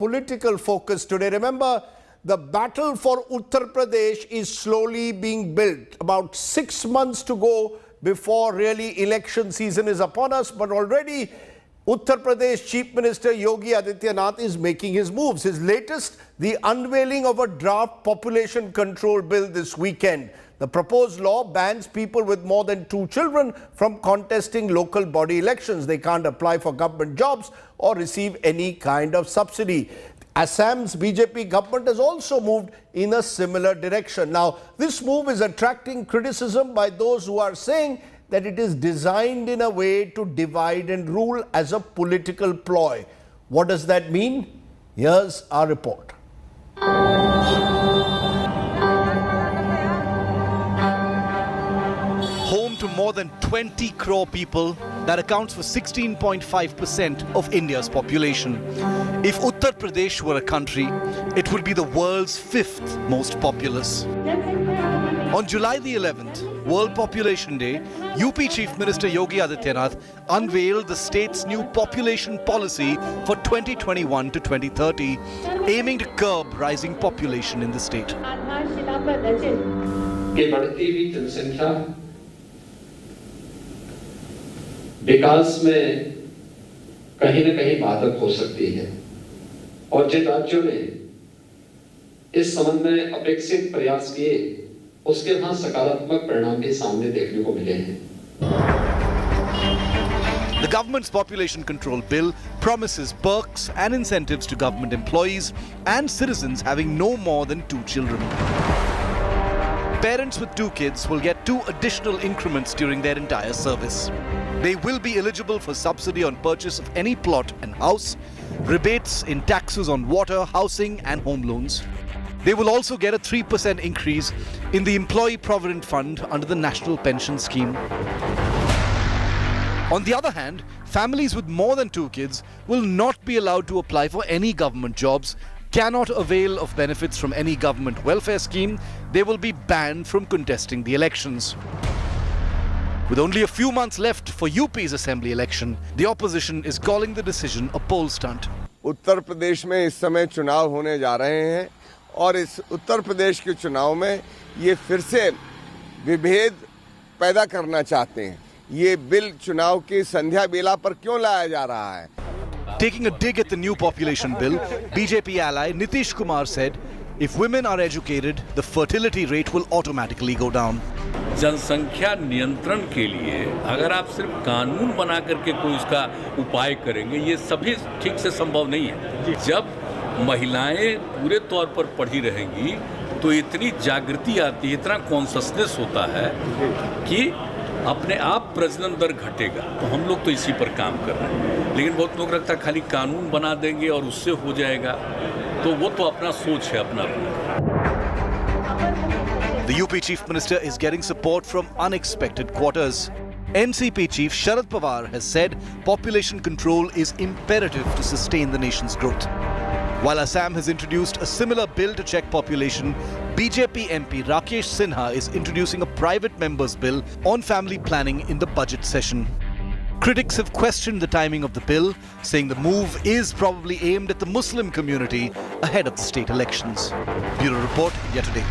political focus today. Remember, the battle for Uttar Pradesh is slowly being built. About 6 months to go before really election season is upon us, but already Uttar Pradesh Chief Minister Yogi Adityanath is making his moves. His latest, the unveiling of a draft population control bill this weekend. The proposed law bans people with more than 2 children from contesting local body elections. They can't apply for government jobs or receive any kind of subsidy. Assam's BJP government has also moved in a similar direction. Now, this move is attracting criticism by those who are saying that it is designed in a way to divide and rule as a political ploy. What does that mean? Here's our report. Home to more than 20 crore people, that accounts for 16.5% of India's population. If Uttar Pradesh were a country, it would be the world's 5th most populous. On July the 11th, World Population Day, UP Chief Minister Yogi Adityanath unveiled the state's new population policy for 2021 to 2030, aiming to curb rising population in the state. विकास में कहीं न कहीं बाधक हो सकती है और जिन राज्यों ने इस संबंध में अपेक्षित प्रयास किए उसके वहां सकारात्मक परिणाम भी सामने देखने को मिले हैं. The government's population control bill promises perks and incentives to government employees and citizens having no more than 2 children. Parents with 2 kids will get 2 additional increments during their entire service. They will be eligible for subsidy on purchase of any plot and house, rebates in taxes on water, housing and home loans. They will also get a 3% increase in the Employee Provident Fund under the National Pension Scheme. On the other hand, families with more than 2 kids will not be allowed to apply for any government jobs, cannot avail of benefits from any government welfare scheme. They will be banned from contesting the elections. With only a few months left for UP's assembly election, the opposition is calling the decision a poll stunt. Uttar Pradesh में इस समय चुनाव होने जा रहे हैं और इस उत्तर प्रदेश के चुनाव में ये फिर से विभेद पैदा करना चाहते हैं. ये बिल चुनाव की संध्या बेला पर क्यों लाया जा रहा है? Taking a dig at the new population bill, BJP ally Nitish Kumar said, if women are educated, the fertility rate will automatically go down. जनसंख्या नियंत्रण के लिए अगर आप सिर्फ कानून बना करके कोई उसका उपाय करेंगे, ये सभी ठीक से संभव नहीं है. जब महिलाएं पूरे तौर पर पढ़ी रहेंगी तो इतनी जागृति आती है, इतना कॉन्शसनेस होता है कि अपने आप प्रजनन दर घटेगा. तो हम लोग तो इसी पर काम कर रहे हैं, लेकिन बहुत लोग लगता है खाली कानून बना देंगे और उससे हो जाएगा. तो वो तो अपना सोच है अपना. The UP Chief Minister is getting support from unexpected quarters. NCP Chief Sharad Pawar has said population control is imperative to sustain the nation's growth. While Assam has introduced a similar bill to check population, BJP MP Rakesh Sinha is introducing a private member's bill on family planning in the budget session. Critics have questioned the timing of the bill, saying the move is probably aimed at the Muslim community ahead of the state elections. Bureau Report, India Today.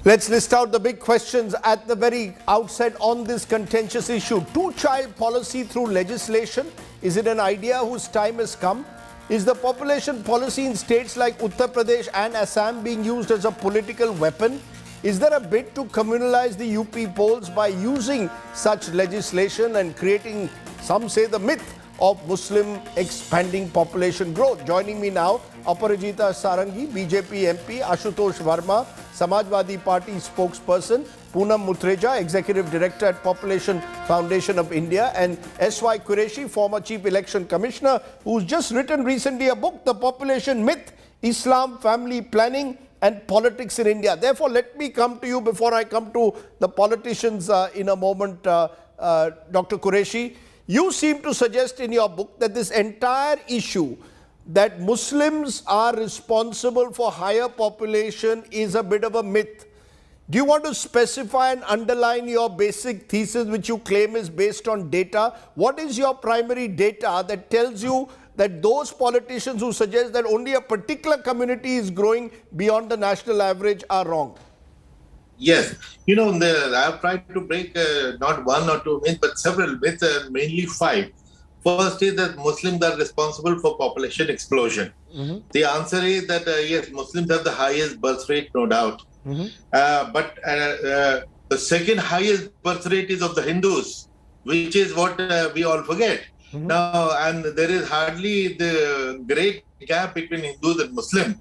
Let's list out the big questions at the very outset on this contentious issue. 2-child policy through legislation. Is it an idea whose time has come? Is the population policy in states like Uttar Pradesh and Assam being used as a political weapon? Is there a bid to communalize the UP polls by using such legislation and creating, some say, the myth of Muslim expanding population growth? Joining me now, Aparajita Sarangi, BJP MP, Ashutosh Verma, Samajwadi Party spokesperson, Poonam Muthreja, Executive Director at Population Foundation of India, and S.Y. Qureshi, former Chief Election Commissioner, who's just written recently a book, The Population Myth, Islam, Family Planning and Politics in India. Therefore, let me come to you before I come to the politicians in a moment, Dr. Qureshi. You seem to suggest in your book that this entire issue that Muslims are responsible for higher population is a bit of a myth. Do you want to specify and underline your basic thesis, which you claim is based on data? What is your primary data that tells you that those politicians who suggest that only a particular community is growing beyond the national average are wrong? Yes, I've tried to break not one or two myths, but several myths, mainly 5. First is that Muslims are responsible for population explosion. The answer is that yes, Muslims have the highest birth rate, no doubt. But the second highest birth rate is of the Hindus, which is what we all forget. Now, and there is hardly the great gap between Hindus and Muslims.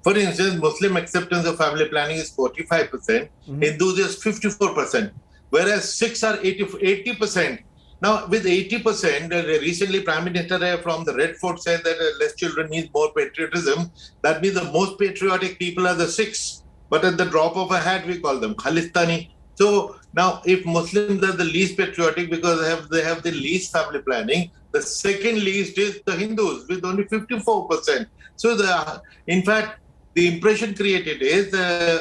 For instance, Muslim acceptance of family planning is 45%, Hindus is 54%, whereas Sikhs are 80%. Now, with 80%, recently Prime Minister from the Red Fort said that less children means more patriotism. That means the most patriotic people are the Sikhs. But at the drop of a hat, we call them Khalistani. So now, if Muslims are the least patriotic because they have the least family planning, the second least is the Hindus with only 54%. So in fact, the impression created is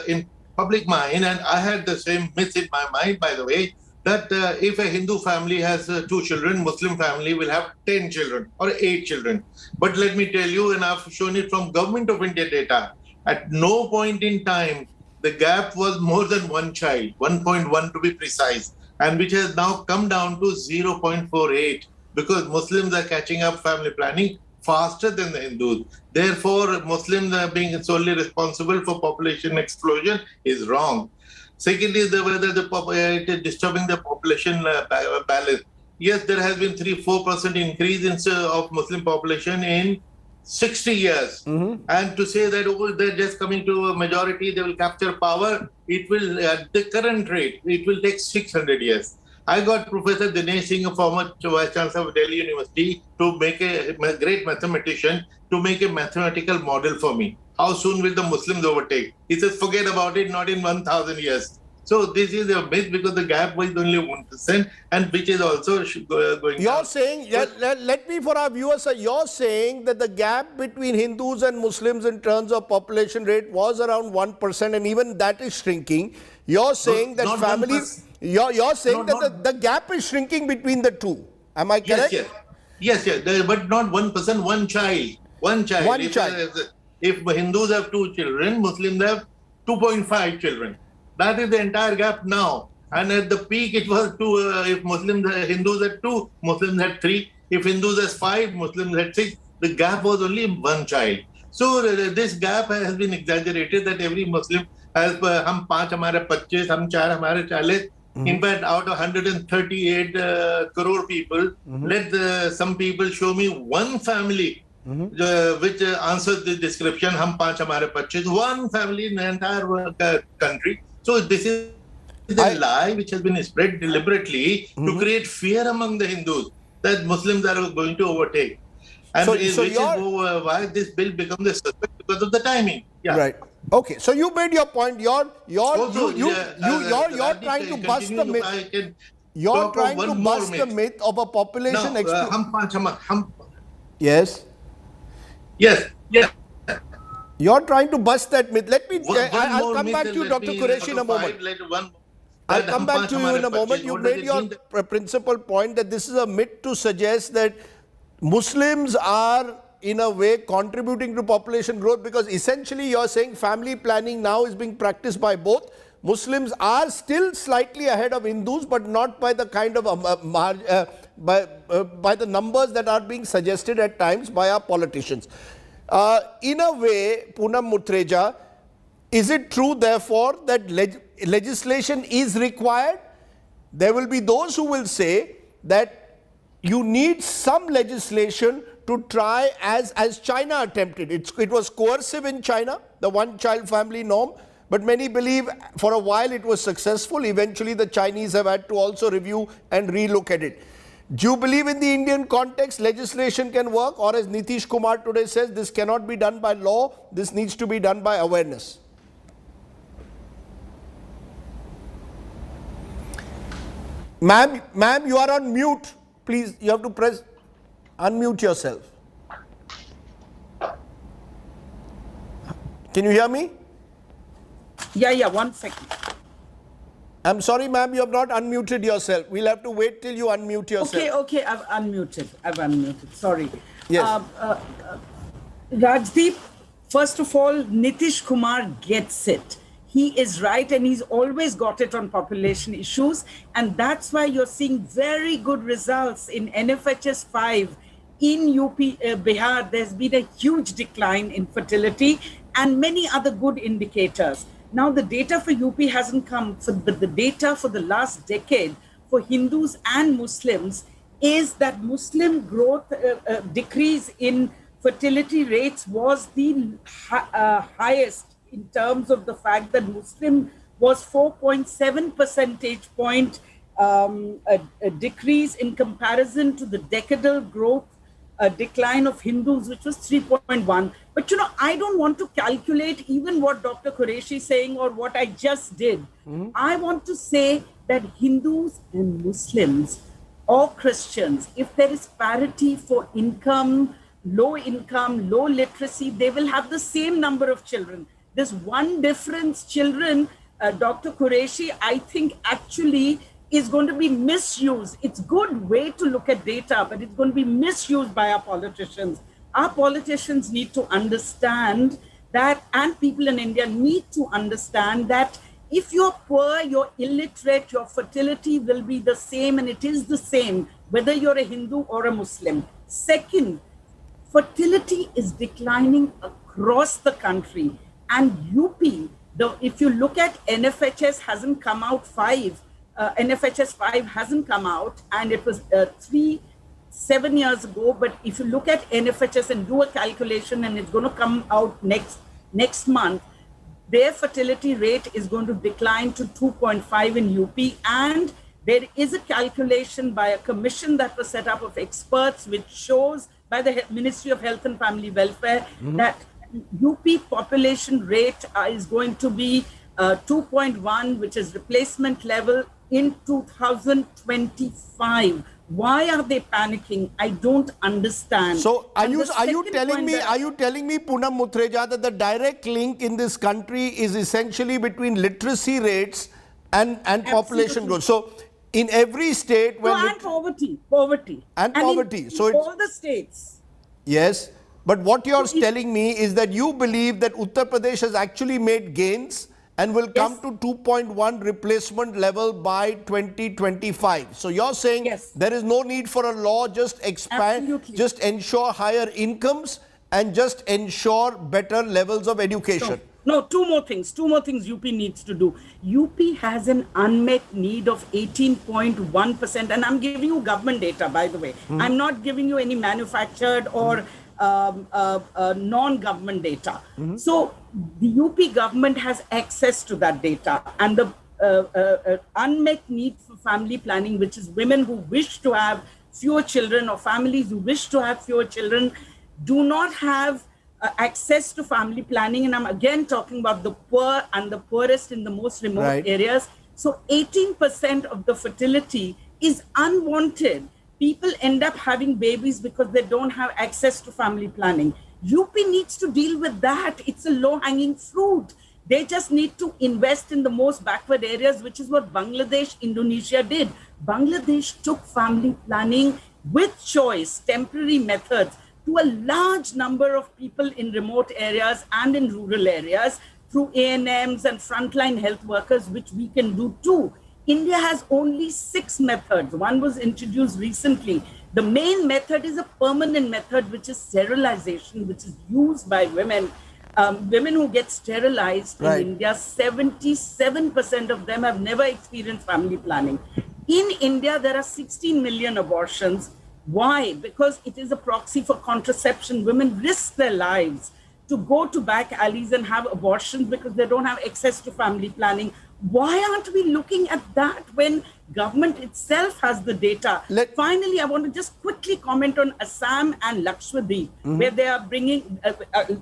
in public mind, and I had the same myth in my mind, by the way, that if a Hindu family has 2 children, Muslim family will have 10 children or 8 children. But let me tell you, and I've shown it from Government of India data, at no point in time, the gap was more than 1 child, 1.1 to be precise, and which has now come down to 0.48 because Muslims are catching up family planning faster than the Hindus. Therefore, Muslims are being solely responsible for population explosion is wrong. Secondly, whether it is disturbing the population balance. Yes, there has been 3-4% increase of Muslim population in 60 years. And to say that they're just coming to a majority, they will capture power, it will, at the current rate, it will take 600 years. I got Professor Dinesh Singh, a former Vice Chancellor of Delhi University, to make a great mathematician, to make a mathematical model for me. How soon will the Muslims overtake? He says, forget about it, not in 1,000 years. So this is a myth because the gap was only 1%, and which is also going You're down. saying, let me for our viewers, sir, you're saying that the gap between Hindus and Muslims in terms of population rate was around 1%, and even that is shrinking. You're saying that not families, you're saying that the gap is shrinking between the two. Am I correct? Yes, but not 1%, one child. One child. One child. If Hindus have 2 children, Muslims have 2.5 children. That is the entire gap now. And at the peak, it was 2. If Hindus had 2, Muslims had 3. If Hindus had 5, Muslims had 6. The gap was only 1 child. So this gap has been exaggerated that every Muslim has, hum 5 hamare 25, hum 4 hamare 40. In fact, out of 138 crore people, let some people show me one family which answers the description, hum 5 hamare 25, one family in the entire country. So this is the lie which has been spread deliberately to create fear among the Hindus that Muslims are going to overtake. And which is why this bill becomes a suspect because of the timing. Yeah. Right. Okay. So you made your point. You're trying to bust the myth. You're trying to bust the myth of a population explosion. Yes. Yes. You're trying to bust that myth. Let me. I'll come back to you, Dr. Qureshi, in a moment. I'll come back to you in a moment. You made your principal point that this is a myth to suggest that Muslims are, in a way, contributing to population growth, because essentially you're saying family planning now is being practiced by both. Muslims are still slightly ahead of Hindus, but not by the kind of by the numbers that are being suggested at times by our politicians. In a way, Poonam Muthreja, is it true, therefore, that legislation is required? There will be those who will say that you need some legislation to try, as China attempted. It was coercive in China, the one-child family norm, but many believe for a while it was successful. Eventually, the Chinese have had to also review and relook at it. Do you believe in the Indian context legislation can work, or as Nitish Kumar today says, this cannot be done by law, this needs to be done by awareness? Ma'am, you are on mute. Please, you have to unmute yourself. Can you hear me? Yeah, 1 second. I'm sorry, ma'am, you have not unmuted yourself. We'll have to wait till you unmute yourself. Okay, I've unmuted. Sorry. Yes. Rajdeep, first of all, Nitish Kumar gets it. He is right, and he's always got it on population issues. And that's why you're seeing very good results in NFHS 5 in UP, Bihar. There's been a huge decline in fertility and many other good indicators. Now, the data for UP hasn't come, but the data for the last decade for Hindus and Muslims is that Muslim growth decrease in fertility rates was the highest in terms of the fact that Muslim was 4.7 percentage point a decrease in comparison to the decadal growth decline of Hindus, which was 3.1. But, I don't want to calculate even what Dr. Qureshi is saying or what I just did. I want to say that Hindus and Muslims or Christians, if there is parity for income, low literacy, they will have the same number of children. There's one difference, children, Dr. Qureshi, I think actually is going to be misused. It's good way to look at data, but it's going to be misused by our politicians. Our politicians need to understand that, and people in India need to understand that if you're poor, you're illiterate, your fertility will be the same, and it is the same, whether you're a Hindu or a Muslim. Second, fertility is declining across the country. And UP, if you look at NFHS hasn't come out 5, NFHS 5 hasn't come out, and it was 7 years ago. But if you look at NFHS and do a calculation, and it's going to come out next month, their fertility rate is going to decline to 2.5 in UP. And there is a calculation by a commission that was set up of experts, which shows by the Ministry of Health and Family Welfare that UP population rate is going to be 2.1, which is replacement level in 2025. Why are they panicking? I don't understand. So are you telling me, Poonam Muthreja, that the direct link in this country is essentially between literacy rates and population growth? So in every state, and poverty. And poverty. In So all the states. Yes. But what you're telling me is that you believe that Uttar Pradesh has actually made gains and will come to 2.1 replacement level by 2025. So you're saying there is no need for a law, just expand, just ensure higher incomes and just ensure better levels of education. No, two more things UP needs to do. UP has an unmet need of 18.1%, and I'm giving you government data, by the way. I'm not giving you any manufactured or non-government data. So the UP government has access to that data, and the unmet need for family planning, which is women who wish to have fewer children or families who wish to have fewer children, do not have access to family planning. And I'm again talking about the poor and the poorest in the most remote areas. So 18% of the fertility is unwanted. People end up having babies because they don't have access to family planning. UP needs to deal with that. It's a low-hanging fruit. They just need to invest in the most backward areas, which is what Bangladesh, Indonesia did. Bangladesh took family planning with choice, temporary methods, to a large number of people in remote areas and in rural areas through ANMs and frontline health workers, which we can do too. India has only 6 methods. One was introduced recently. The main method is a permanent method, which is sterilization, which is used by women. Women who get sterilized in India, 77% of them have never experienced family planning. In India, there are 16 million abortions. Why? Because it is a proxy for contraception. Women risk their lives to go to back alleys and have abortions because they don't have access to family planning. Why aren't we looking at that when government itself has the data? Finally, I want to just quickly comment on Assam and Lakshadweep, where they are bringing,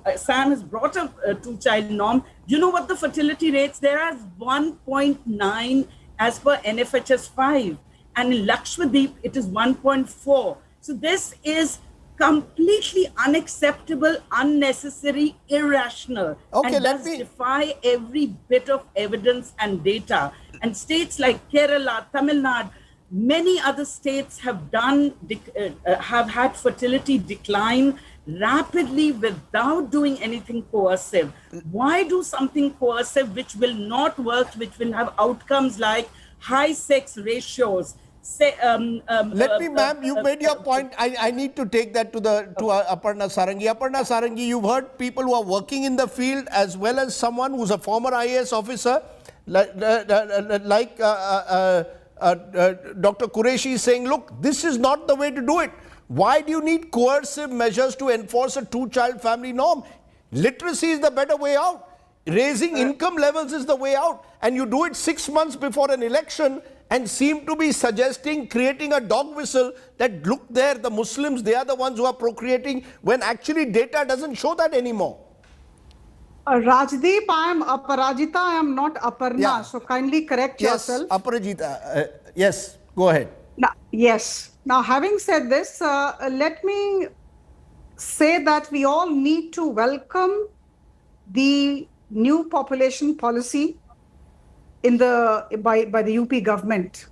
Assam has brought a 2-child norm. Do you know what the fertility rates there are? 1.9 as per NFHS 5. And in Lakshadweep, it is 1.4. So this is completely unacceptable, unnecessary, irrational, and does defy every bit of evidence and data. And states like Kerala, Tamil Nadu, many other states have have had fertility decline rapidly without doing anything coercive. Why do something coercive which will not work, which will have outcomes like high sex ratios? Let me, ma'am, you made your point. I need to take that to Aparna Sarangi. Aparna Sarangi, you've heard people who are working in the field as well as someone who's a former IAS officer like Dr. Qureshi is saying, look, this is not the way to do it. Why do you need coercive measures to enforce a two-child family norm? Literacy is the better way out. Raising income levels is the way out. And you do it 6 months before an election and seem to be suggesting, creating a dog whistle that look there, the Muslims, they are the ones who are procreating, when actually data doesn't show that anymore. Rajdeep, I am Aparajita, I am not Aparna, so kindly correct yourself. Yes, Aparajita, yes, go ahead. Yes. Now, having said this, let me say that we all need to welcome the new population policy by the UP government.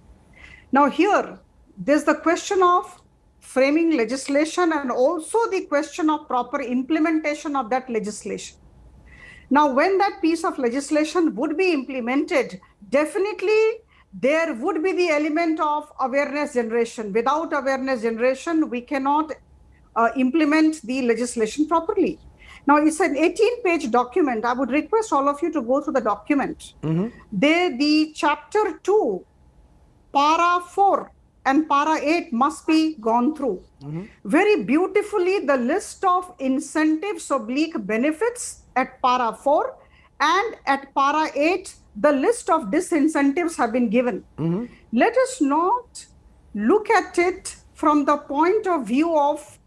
Now here, there's the question of framing legislation and also the question of proper implementation of that legislation. Now, when that piece of legislation would be implemented, definitely there would be the element of awareness generation. Without awareness generation, we cannot implement the legislation properly. Now, it's an 18-page document. I would request all of you to go through the document. The chapter 2, para 4 and para 8 must be gone through. Very beautifully, the list of incentives oblique benefits at para 4 and at para 8, the list of disincentives have been given. Let us not look at it from the point of view of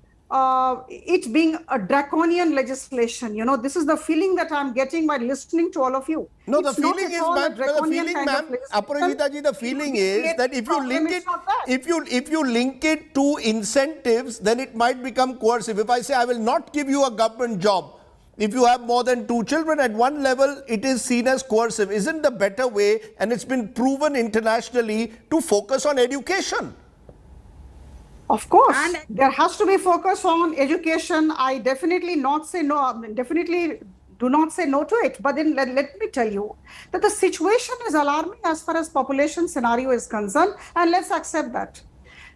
it being a draconian legislation. You know, this is the feeling that I'm getting by listening to all of you. No, the feeling is, ma'am, Aparajita ji, the feeling is that if you link it, if you link it to incentives, then it might become coercive. If I say I will not give you a government job, if you have more than 2 children, at one level, it is seen as coercive. Isn't the better way, and it's been proven internationally, to focus on education? Of course, and there has to be focus on education. I definitely not say no, definitely do not say no to it. But then let me tell you that the situation is alarming as far as population scenario is concerned, and let's accept that.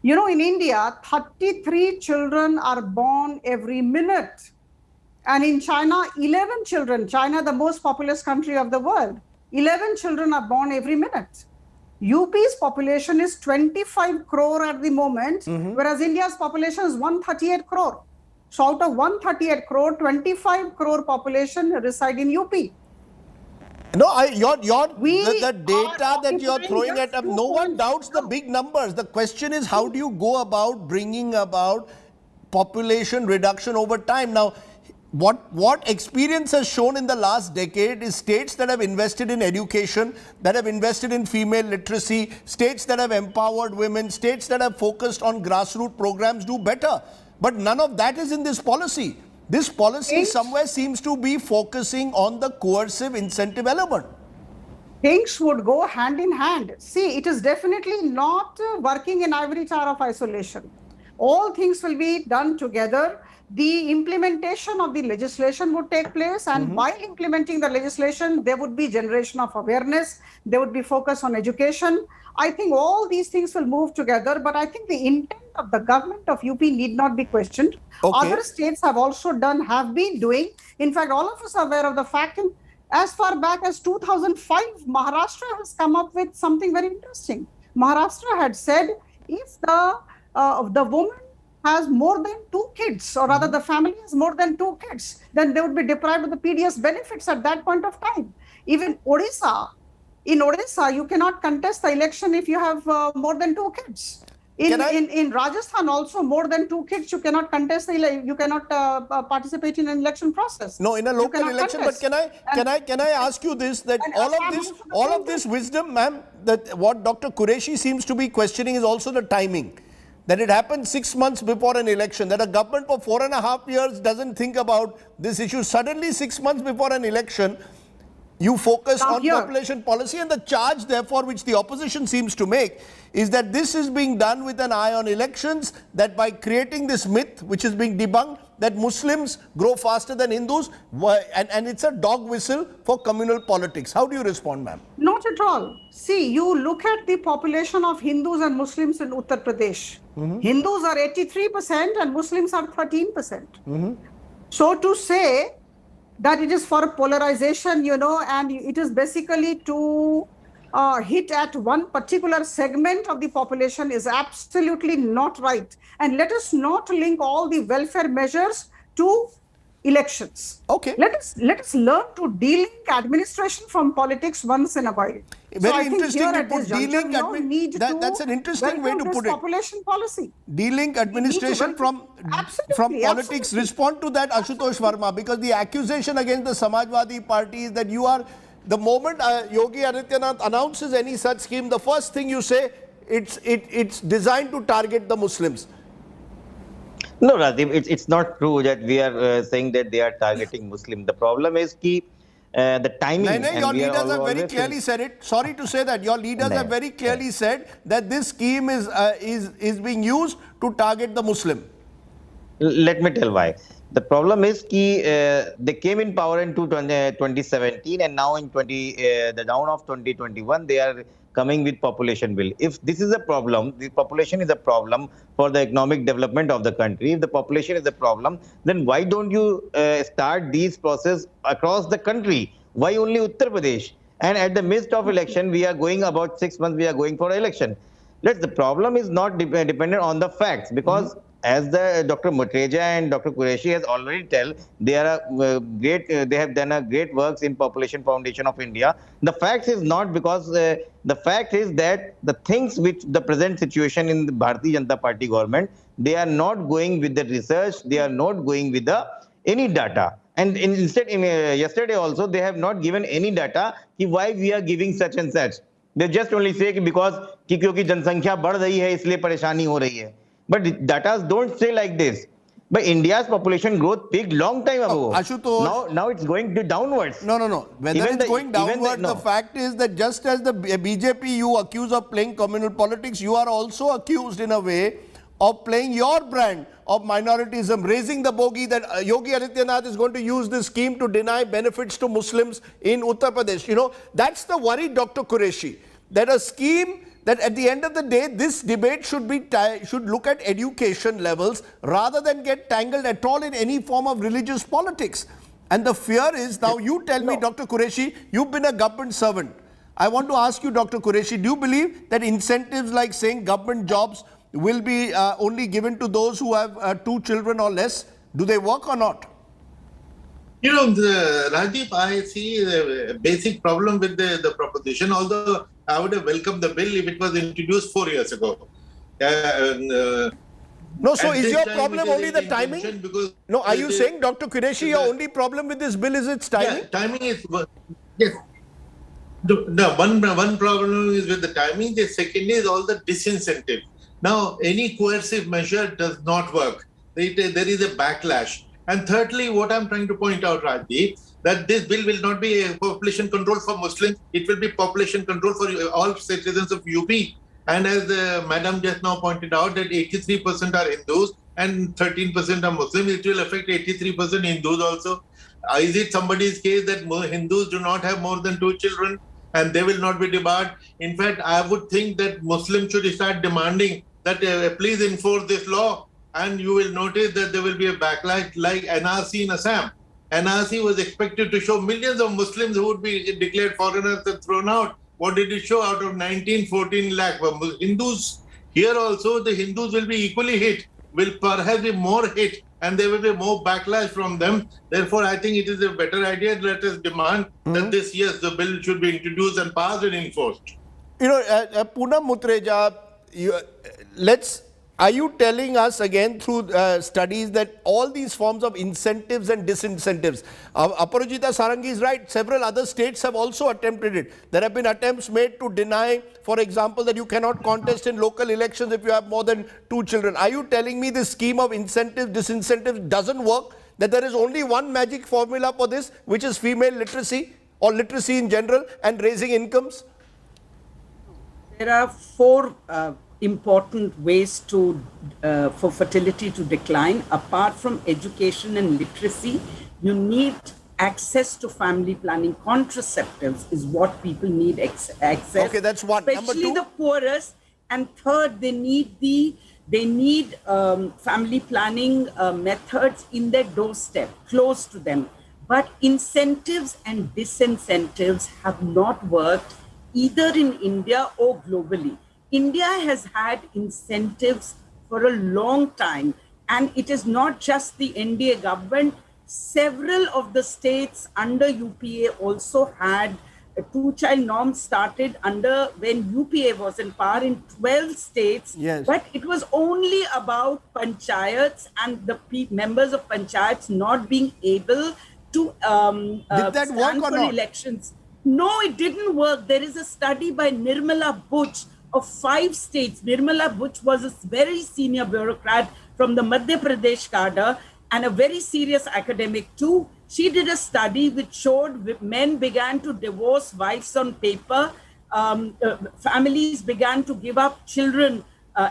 You know, in India, 33 children are born every minute. And in China, 11 children, China, the most populous country of the world, 11 children are born every minute. UP's population is 25 crore at the moment, whereas India's population is 138 crore. So out of 138 crore, 25 crore population reside in UP. No, the data that you're throwing at them, no one doubts the big numbers. The question is, how do you go about bringing about population reduction over time? Now, what experience has shown in the last decade is states that have invested in education, that have invested in female literacy, states that have empowered women, states that have focused on grassroots programs do better. But none of that is in this policy. This policy somewhere seems to be focusing on the coercive incentive element. Things would go hand in hand. See, it is definitely not working in ivory tower of isolation. All things will be done together. The implementation of the legislation would take place, and while implementing the legislation, there would be generation of awareness, there would be focus on education. I think all these things will move together, but I think the intent of the government of UP need not be questioned. Other states have also have been doing. In fact, all of us are aware of the fact, as far back as 2005, Maharashtra has come up with something very interesting. Maharashtra had said, if the woman has more than 2 kids, or rather the family has more than 2 kids, then they would be deprived of the PDS benefits at that point of time. Even in Odisha, you cannot contest the election if you have more than 2 kids. In Rajasthan also, more than 2 kids, you cannot contest you cannot participate in an election process. No, in a local election. But can I ask you this, that all of this wisdom, ma'am, that what Dr. Qureshi seems to be questioning is also the timing. That it happened 6 months before an election, that a government for 4.5 years doesn't think about this issue. Suddenly 6 months before an election, You focus Now on here- population policy, and the charge, therefore, which the opposition seems to make is that this is being done with an eye on elections, that by creating this myth, which is being debunked, that Muslims grow faster than Hindus, and it's a dog whistle for communal politics. How do you respond, ma'am? Not at all. See, you look at the population of Hindus and Muslims in Uttar Pradesh. Hindus are 83% and Muslims are 13%. So to say that it is for polarization, and it is basically to hit at one particular segment of the population is absolutely not right. And let us not link all the welfare measures to elections. Okay. Let us learn to de-link administration from politics once in a while. Very I think interesting here to at put this juncture, de-link we need that's an interesting way welcome to this put it. population policy. De-link administration from Absolutely, politics. absolutely. Respond to that, Ashutosh Verma, because the accusation against the Samajwadi Party is that you are, the moment Yogi Adityanath announces any such scheme, the first thing you say, it's designed to target the Muslims. No, Rajiv, it's not true that we are saying that they are targeting Muslim. The problem is the timing. No, and your we are leaders have very always clearly said it. Sorry to say that. Your leaders No, have very clearly said that this scheme is being used to target the Muslim. Let me tell why. The problem is they came in power in 2017 and now in the dawn of 2021 they are coming with population bill. If this is a problem, the population is a problem for the economic development of the country. If the population is a problem, then why don't you start these process across the country? Why only Uttar Pradesh? And at the midst of election, we are going about 6 months, we are going for election. The problem is not dependent on the facts, because as the Dr. Mutreja and Dr. Qureshi has already tell, they are they have done a great works in Population Foundation of India. The fact is not, because the fact is that the things which the present situation in the Bharatiya Janata Party government, they are not going with the research, they are not going with any data. And instead, yesterday also, they have not given any data why we are giving such and such. They just only say because क्योंकि जनसंख्या बढ़ रही है इसलिए परेशानी हो रही है. But data don't say like this. But India's population growth peaked long time ago. Ashutosh, Now it's going to downwards. No. Whether Even it's the- going even downward, the- no. the fact is that just as the BJP you accuse of playing communal politics, you are also accused in a way of playing your brand of minoritism, raising the bogey that Yogi Adityanath is going to use this scheme to deny benefits to Muslims in Uttar Pradesh. That's the worry, Dr. Qureshi, that a scheme that at the end of the day, this debate should look at education levels rather than get tangled at all in any form of religious politics. And the fear is, now you tell me, Dr. Qureshi, you've been a government servant. I want to ask you, Dr. Qureshi, do you believe that incentives like saying government jobs will be only given to those who have 2 children or less? Do they work or not? Rajiv, I see a basic problem with the proposition, although I would have welcomed the bill if it was introduced 4 years ago. No, so At is this your time, problem it is only the in timing? intention because No, are you it is- saying, Dr. Qureshi, your only problem with this bill is its timing? Yeah, timing is yes. No, one problem is with the timing. The second is all the disincentive. Now, any coercive measure does not work. There is a backlash. And thirdly, what I'm trying to point out, Rajiv, that this bill will not be a population control for Muslims. It will be population control for all citizens of UP. And as Madam just now pointed out, that 83% are Hindus and 13% are Muslims. It will affect 83% Hindus also. Is it somebody's case that Hindus do not have more than 2 children and they will not be debarred? In fact, I would think that Muslims should start demanding that please enforce this law, and you will notice that there will be a backlash like NRC in Assam. NRC was expected to show millions of Muslims who would be declared foreigners and thrown out. What did it show? Out of 14 lakh Hindus. Here also the Hindus will be equally hit, will perhaps be more hit, and there will be more backlash from them. Therefore, I think it is a better idea. Let us demand that this, yes, the bill should be introduced and passed and enforced. Poonam Mutreja, are you telling us again through studies that all these forms of incentives and disincentives, Aparajita Sarangi is right, several other states have also attempted it. There have been attempts made to deny, for example, that you cannot contest in local elections if you have more than 2 children. Are you telling me this scheme of incentives, disincentives doesn't work? That there is only one magic formula for this, which is female literacy? or literacy in general and raising incomes? There are four important ways for fertility to decline. Apart from education and literacy, you need access to family planning. Contraceptives is what people need access. Okay, that's one. Especially Number two? the poorest. And third, they need family planning methods in their doorstep, close to them. But incentives and disincentives have not worked either in India or globally. India has had incentives for a long time, and it is not just the NDA government. Several of the states under UPA also had a two-child norm started under when UPA was in power in 12 states. Yes. But it was only about panchayats and the members of panchayats not being able to Did that work stand or for not? elections. No, it didn't work. There is a study by Nirmala Butch of 5 states. Nirmala Butch was a very senior bureaucrat from the Madhya Pradesh cadre and a very serious academic too. She did a study which showed men began to divorce wives on paper. Families began to give up children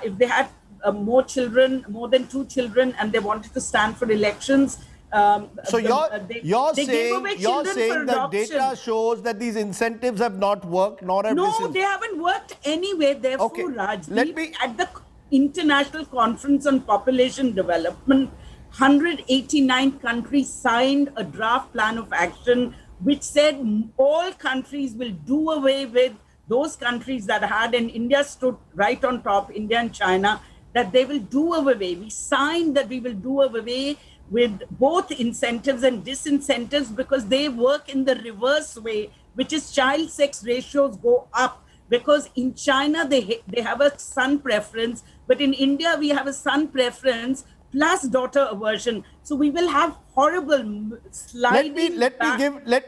if they had more children, more than 2 children, and they wanted to stand for elections. So you're saying that adoption. data shows that these incentives have not worked, nor have No, they haven't worked anyway. Therefore, Okay, Rajdeep, at the International Conference on Population Development, 189 countries signed a draft plan of action which said all countries will do away with those countries that had, and India stood right on top, India and China, that they will do away. We signed that we will do away with both incentives and disincentives because they work in the reverse way, which is child sex ratios go up. Because in China, they have a son preference, but in India, we have a son preference plus daughter aversion. So we will have horrible sliding let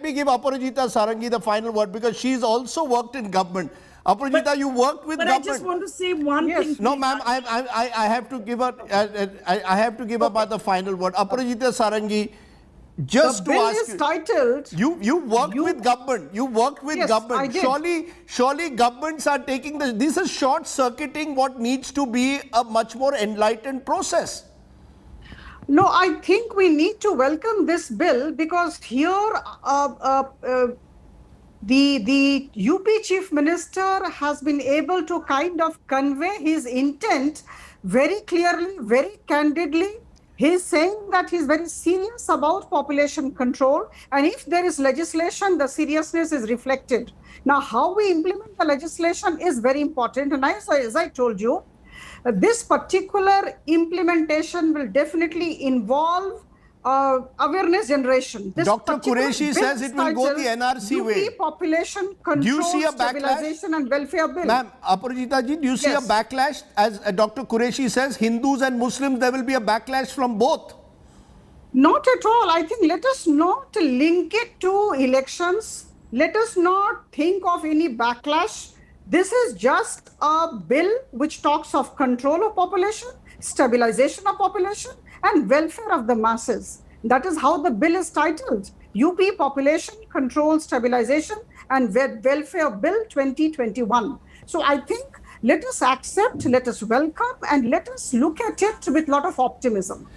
me give Aparajita Sarangi the final word, because she's also worked in government. Aparajita, you worked with government. But I just want to say one thing. No, ma'am, I have to give her. I have to give her the final word. Aparajita Sarangi, just The to bill ask is titled. you worked with government. You worked with Yes, government. I did. Surely governments are taking this. This is short circuiting what needs to be a much more enlightened process. No, I think we need to welcome this bill because here the UP Chief Minister has been able to kind of convey his intent very clearly, very candidly. He's saying that he's very serious about population control, and if there is legislation, the seriousness is reflected. Now, how we implement the legislation is very important, and as I told you, this particular implementation will definitely involve awareness generation. This Dr. particular Qureshi bill says it will go the titled NRC UP way. Population Do you Control, see a backlash? Stabilization and Welfare Bill. Ma'am, Aparajita ji, do you see a Yes. backlash? As Dr. Qureshi says, Hindus and Muslims, there will be a backlash from both. Not at all. I think let us not link it to elections. Let us not think of any backlash. This is just a bill which talks of control of population, stabilization of population, and welfare of the masses. That is how the bill is titled. UP Population Control, Stabilization and Welfare Bill 2021. So I think let us accept, let us welcome, and let us look at it with a lot of optimism.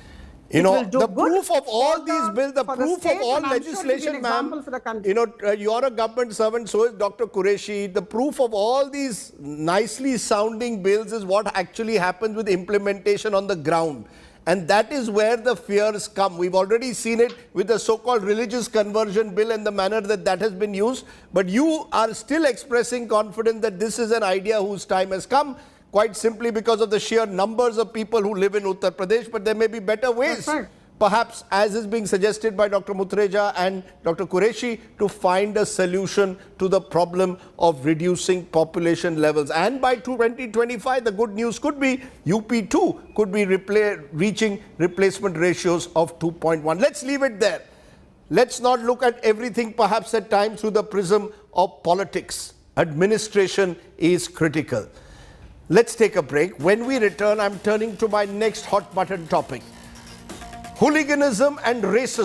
You It know, will do the good proof of all for these bills, the for the proof state, of all and I'm sure it will be legislation, an ma'am, example for the country. you know, you're a government servant, so is Dr. Qureshi. The proof of all these nicely sounding bills is what actually happens with implementation on the ground. And that is where the fears come. We've already seen it with the so-called religious conversion bill and the manner that has been used. But you are still expressing confidence that this is an idea whose time has come, quite simply because of the sheer numbers of people who live in Uttar Pradesh. But there may be better ways, That's right. perhaps, as is being suggested by Dr. Mutreja and Dr. Qureshi, to find a solution to the problem of reducing population levels. And by 2025, the good news could be UP2 could be reaching replacement ratios of 2.1. Let's leave it there. Let's not look at everything perhaps at times through the prism of politics. Administration is critical. Let's take a break. When we return, I'm turning to my next hot button topic: hooliganism and racism.